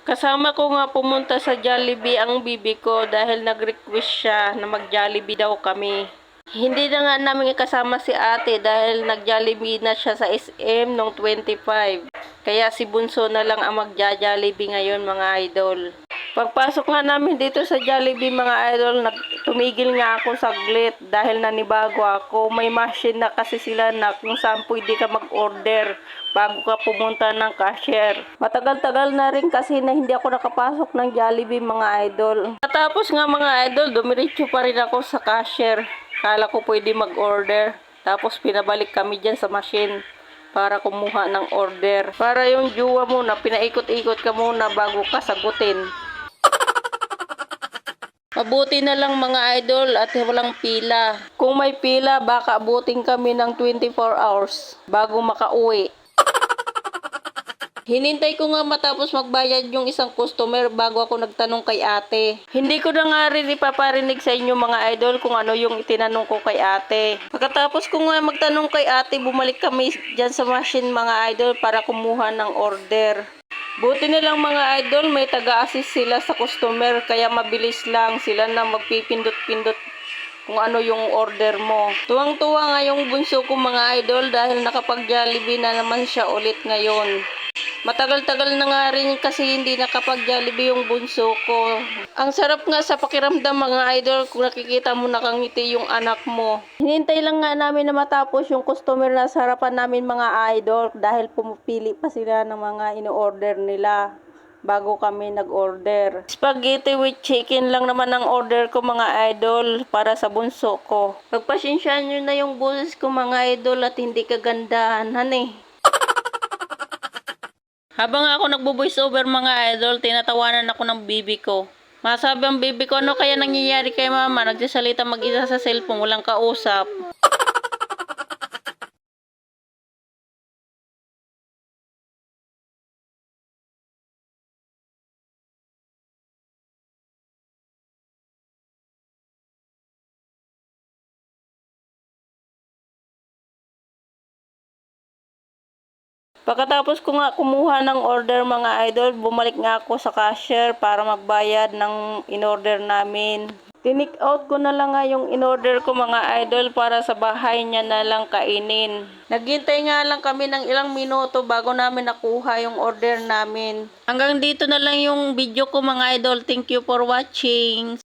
Kasama ko nga pumunta sa Jollibee ang bibi ko dahil nag-request siya na mag-Jollibee daw kami. Hindi na nga namin kasama si ate dahil nag-Jollibee na siya sa SM noong 25. Kaya si Bunso na lang ang mag-Jollibee ngayon mga idol. Pagpasok nga namin dito sa Jollibee mga idol, tumigil nga ako saglit dahil nanibago ako. May machine na kasi sila na kung saan pwede ka mag-order bago ka pumunta ng cashier. Matagal-tagal na rin kasi na hindi ako nakapasok ng Jollibee mga idol. Tapos nga mga idol, dumiretso pa rin ako sa cashier. Kala ko pwede mag-order. Tapos pinabalik kami dyan sa machine para kumuha ng order. Para yung juwa mo na pinaikot-ikot ka muna bago ka sagutin. Mabuti na lang mga idol at walang pila. Kung may pila, baka abutin kami ng 24 hours bago makauwi. Hinintay ko nga matapos magbayad yung isang customer bago ako nagtanong kay ate. Hindi ko na nga rin ipaparinig sa inyo mga idol kung ano yung itinanong ko kay ate. Pagkatapos ko nga magtanong kay ate, bumalik kami dyan sa machine mga idol para kumuha ng order. Buti na lang mga idol, may taga-assist sila sa customer kaya mabilis lang sila na magpipindot-pindot kung ano yung order mo. Tuwang-tuwa nga yung bunso ko mga idol dahil nakapag-Jollibee na naman siya ulit ngayon. Matagal-tagal na nga rin kasi hindi nakapag-Jollibee yung bunso ko. Ang sarap nga sa pakiramdam mga idol kung nakikita mo nakangiti yung anak mo. Hinintay lang nga namin na matapos yung customer na sa harapan namin mga idol dahil pumipili pa sila ng mga ino-order nila bago kami nag-order. Spaghetti with chicken lang naman ang order ko mga idol para sa bunso ko. Pagpasensyaan nyo na yung boses ko mga idol at hindi kagandahan eh. Habang ako nagbo-voice over mga idol, tinatawanan ako ng bibi ko. Masabi ang bibi ko, ano kaya nangyayari kay mama? Nagsasalita mag-isa sa cellphone, walang kausap. Pagkatapos ko nga kumuha ng order mga idol, bumalik nga ako sa cashier para magbayad ng in-order namin. Tinik out ko na lang nga yung in-order ko mga idol para sa bahay niya na lang kainin. Naghintay nga lang kami ng ilang minuto bago namin nakuha yung order namin. Hanggang dito na lang yung video ko mga idol. Thank you for watching.